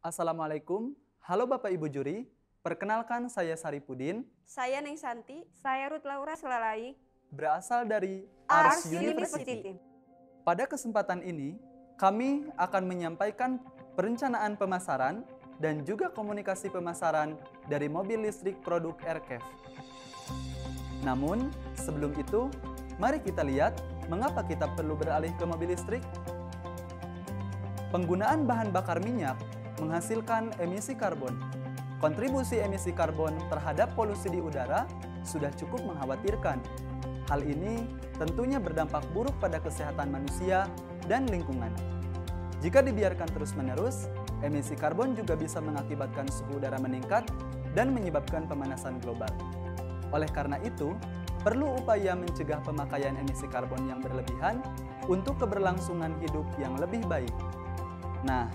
Assalamualaikum, halo Bapak Ibu Juri, perkenalkan saya Saripudin, Saya Neng Santi. Saya Ruth Laura Selalai. berasal dari Ars Ars University. University. Pada kesempatan ini, kami akan menyampaikan perencanaan pemasaran dan juga komunikasi pemasaran dari mobil listrik produk Aircaf. Namun, sebelum itu, mari kita lihat mengapa kita perlu beralih ke mobil listrik. Penggunaan bahan bakar minyak menghasilkan emisi karbon. Kontribusi emisi karbon terhadap polusi di udara sudah cukup mengkhawatirkan. Hal ini tentunya berdampak buruk pada kesehatan manusia dan lingkungan. Jika dibiarkan terus-menerus, emisi karbon juga bisa mengakibatkan suhu udara meningkat dan menyebabkan pemanasan global. Oleh karena itu, perlu upaya mencegah pemakaian emisi karbon yang berlebihan untuk keberlangsungan hidup yang lebih baik. Nah,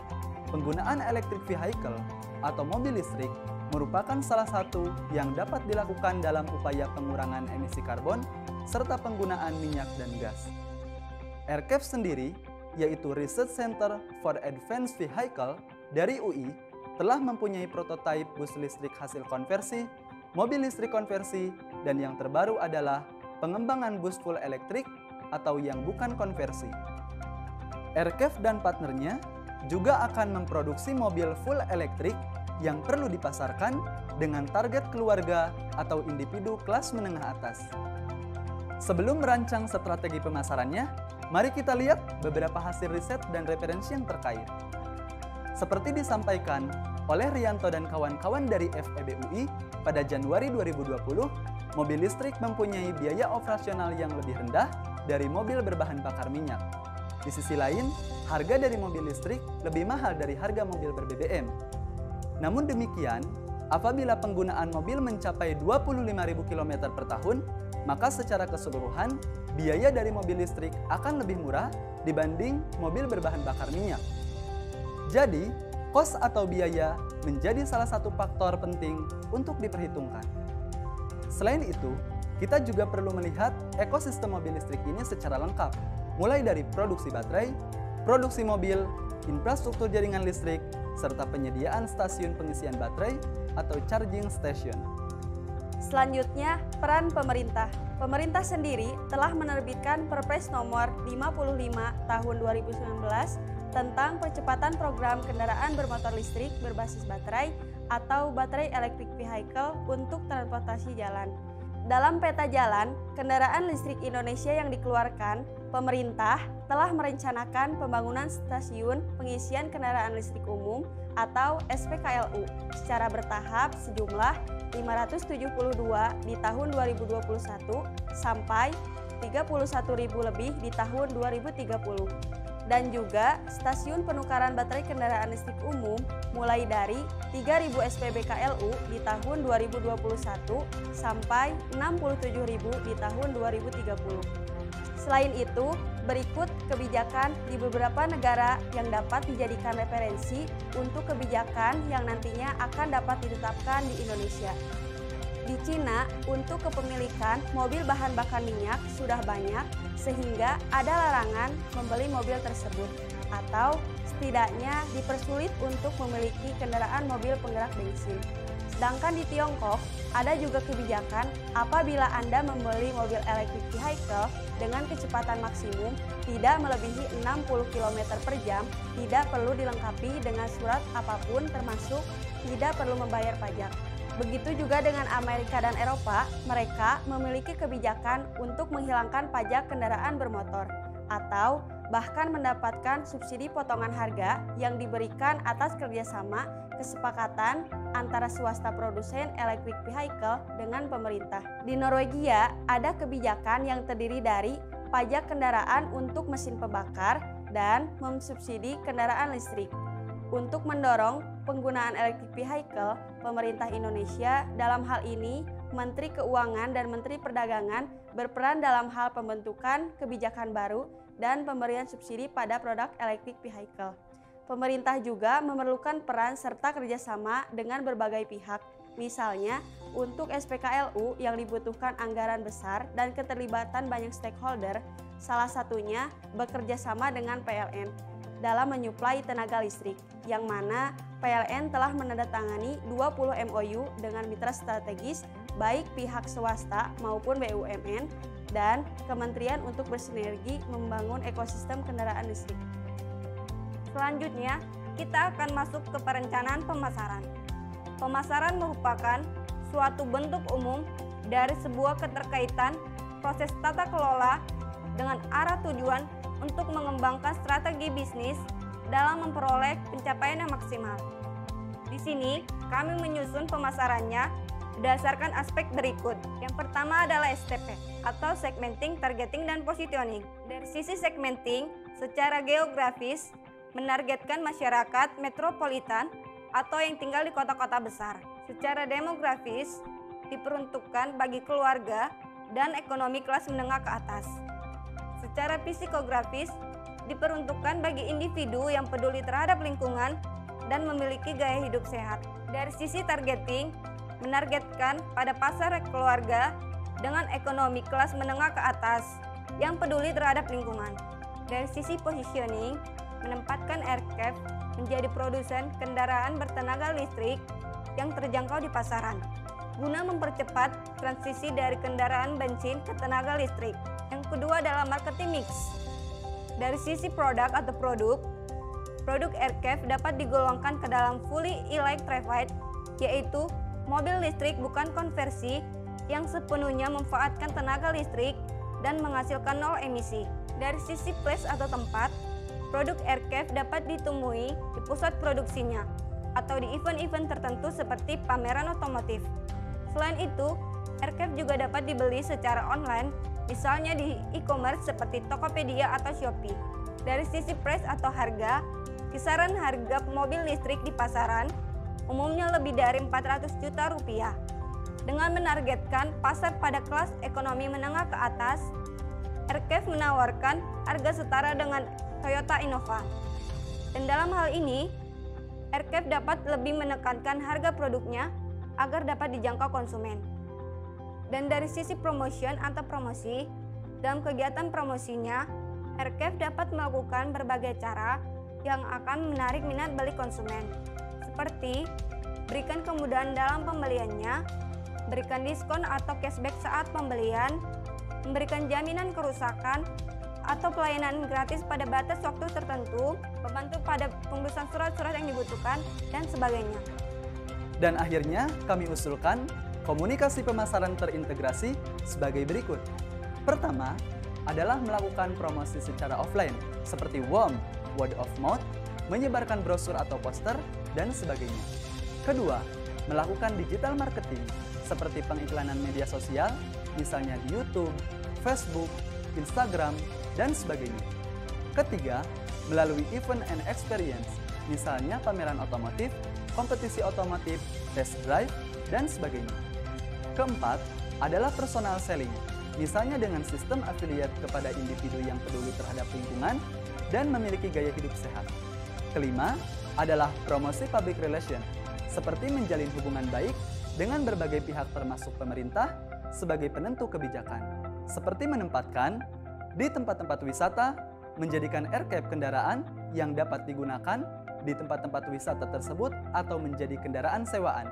penggunaan electric vehicle atau mobil listrik merupakan salah satu yang dapat dilakukan dalam upaya pengurangan emisi karbon serta penggunaan minyak dan gas. Aircaf sendiri, yaitu Research Center for Advanced Vehicle dari UI, telah mempunyai prototipe bus listrik hasil konversi, mobil listrik konversi, dan yang terbaru adalah pengembangan bus full elektrik atau yang bukan konversi. Aircaf dan partnernya juga akan memproduksi mobil full elektrik yang perlu dipasarkan dengan target keluarga atau individu kelas menengah atas. Sebelum merancang strategi pemasarannya, mari kita lihat beberapa hasil riset dan referensi yang terkait. Seperti disampaikan oleh Rianto dan kawan-kawan dari FEB UI pada Januari 2020, mobil listrik mempunyai biaya operasional yang lebih rendah dari mobil berbahan bakar minyak. Di sisi lain, harga dari mobil listrik lebih mahal dari harga mobil ber-BBM. Namun demikian, apabila penggunaan mobil mencapai 25.000 km per tahun, maka secara keseluruhan, biaya dari mobil listrik akan lebih murah dibanding mobil berbahan bakar minyak. Jadi, kos atau biaya menjadi salah satu faktor penting untuk diperhitungkan. Selain itu, kita juga perlu melihat ekosistem mobil listrik ini secara lengkap, mulai dari produksi baterai, produksi mobil, infrastruktur jaringan listrik, serta penyediaan stasiun pengisian baterai atau charging station. Selanjutnya, peran pemerintah. Pemerintah sendiri telah menerbitkan Perpres nomor 55 tahun 2019 tentang percepatan program kendaraan bermotor listrik berbasis baterai atau baterai electric vehicle untuk transportasi jalan. Dalam peta jalan kendaraan listrik Indonesia yang dikeluarkan, pemerintah telah merencanakan pembangunan stasiun pengisian kendaraan listrik umum atau SPKLU secara bertahap sejumlah 572 di tahun 2021 sampai 31.000 lebih di tahun 2030. Dan juga stasiun penukaran baterai kendaraan listrik umum mulai dari 3.000 SPBKLU di tahun 2021 sampai 67.000 di tahun 2030. Selain itu, berikut kebijakan di beberapa negara yang dapat dijadikan referensi untuk kebijakan yang nantinya akan dapat ditetapkan di Indonesia. Di Cina, untuk kepemilikan mobil bahan bakar minyak sudah banyak sehingga ada larangan membeli mobil tersebut atau setidaknya dipersulit untuk memiliki kendaraan mobil penggerak bensin. Sedangkan di Tiongkok, ada juga kebijakan apabila Anda membeli mobil electric vehicle dengan kecepatan maksimum tidak melebihi 60 km per jam, tidak perlu dilengkapi dengan surat apapun termasuk tidak perlu membayar pajak. Begitu juga dengan Amerika dan Eropa, mereka memiliki kebijakan untuk menghilangkan pajak kendaraan bermotor atau bahkan mendapatkan subsidi potongan harga yang diberikan atas kerjasama kesepakatan antara swasta produsen electric vehicle dengan pemerintah. Di Norwegia, ada kebijakan yang terdiri dari pajak kendaraan untuk mesin pembakar dan mensubsidi kendaraan listrik. Untuk mendorong penggunaan electric vehicle, pemerintah Indonesia dalam hal ini, Menteri Keuangan dan Menteri Perdagangan berperan dalam hal pembentukan kebijakan baru dan pemberian subsidi pada produk electric vehicle. Pemerintah juga memerlukan peran serta kerjasama dengan berbagai pihak, misalnya untuk SPKLU yang dibutuhkan anggaran besar dan keterlibatan banyak stakeholder, salah satunya bekerja sama dengan PLN. dalam menyuplai tenaga listrik, yang mana PLN telah menandatangani 20 MOU dengan mitra strategis baik pihak swasta maupun BUMN dan kementerian untuk bersinergi membangun ekosistem kendaraan listrik. Selanjutnya, kita akan masuk ke perencanaan pemasaran. Pemasaran merupakan suatu bentuk umum dari sebuah keterkaitan proses tata kelola dengan arah tujuan untuk mengembangkan strategi bisnis dalam memperoleh pencapaian yang maksimal. Di sini, kami menyusun pemasarannya berdasarkan aspek berikut. Yang pertama adalah STP, atau Segmenting, Targeting, dan Positioning. Dari sisi segmenting, secara geografis, menargetkan masyarakat metropolitan atau yang tinggal di kota-kota besar. Secara demografis, diperuntukkan bagi keluarga dan ekonomi kelas menengah ke atas. Secara psikografis, diperuntukkan bagi individu yang peduli terhadap lingkungan dan memiliki gaya hidup sehat. Dari sisi targeting, menargetkan pada pasar keluarga dengan ekonomi kelas menengah ke atas yang peduli terhadap lingkungan. Dari sisi positioning, menempatkan Aircraft menjadi produsen kendaraan bertenaga listrik yang terjangkau di pasaran, guna mempercepat transisi dari kendaraan bensin ke tenaga listrik. Yang kedua adalah marketing mix. Dari sisi produk atau produk Aircraft dapat digolongkan ke dalam fully electrified, yaitu mobil listrik bukan konversi yang sepenuhnya memanfaatkan tenaga listrik dan menghasilkan nol emisi. Dari sisi place atau tempat, produk Aircraft dapat ditemui di pusat produksinya atau di event-event tertentu seperti pameran otomotif. Selain itu, Aircraft juga dapat dibeli secara online, misalnya di e-commerce seperti Tokopedia atau Shopee. Dari sisi price atau harga, kisaran harga mobil listrik di pasaran umumnya lebih dari 400 juta rupiah. Dengan menargetkan pasar pada kelas ekonomi menengah ke atas, Aircraft menawarkan harga setara dengan Toyota Innova. Dan dalam hal ini, Aircraft dapat lebih menekankan harga produknya agar dapat dijangkau konsumen. Dan dari sisi promotion atau promosi, dalam kegiatan promosinya, Aircraft dapat melakukan berbagai cara yang akan menarik minat balik konsumen, seperti berikan kemudahan dalam pembeliannya, berikan diskon atau cashback saat pembelian, memberikan jaminan kerusakan, atau pelayanan gratis pada batas waktu tertentu, membantu pada pengurusan surat-surat yang dibutuhkan, dan sebagainya. Dan akhirnya kami usulkan komunikasi pemasaran terintegrasi sebagai berikut. Pertama, adalah melakukan promosi secara offline, seperti word of mouth, menyebarkan brosur atau poster, dan sebagainya. Kedua, melakukan digital marketing, seperti pengiklanan media sosial, misalnya di YouTube, Facebook, Instagram, dan sebagainya. Ketiga, melalui event and experience, misalnya pameran otomotif, kompetisi otomotif, test drive, dan sebagainya. Keempat, adalah personal selling, misalnya dengan sistem affiliate kepada individu yang peduli terhadap lingkungan dan memiliki gaya hidup sehat. Kelima, adalah promosi public relation, seperti menjalin hubungan baik dengan berbagai pihak termasuk pemerintah sebagai penentu kebijakan, seperti menempatkan di tempat-tempat wisata, menjadikan Aircraft kendaraan yang dapat digunakan di tempat-tempat wisata tersebut atau menjadi kendaraan sewaan.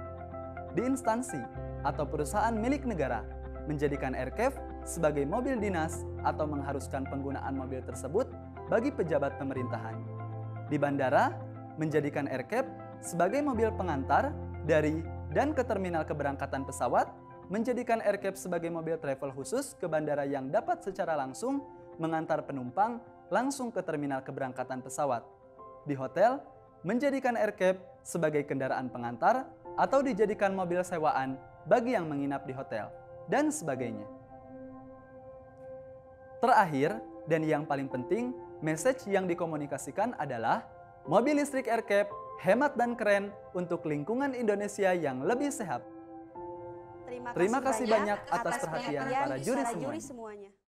Di instansi atau perusahaan milik negara, menjadikan Aircraft sebagai mobil dinas atau mengharuskan penggunaan mobil tersebut bagi pejabat pemerintahan. Di bandara, menjadikan Aircraft sebagai mobil pengantar dari dan ke terminal keberangkatan pesawat, menjadikan Aircraft sebagai mobil travel khusus ke bandara yang dapat secara langsung mengantar penumpang langsung ke terminal keberangkatan pesawat. Di hotel, menjadikan Aircraft sebagai kendaraan pengantar atau dijadikan mobil sewaan bagi yang menginap di hotel, dan sebagainya. Terakhir, dan yang paling penting, message yang dikomunikasikan adalah mobil listrik Aircraft hemat dan keren untuk lingkungan Indonesia yang lebih sehat. Terima kasih banyak atas perhatian para juri semuanya.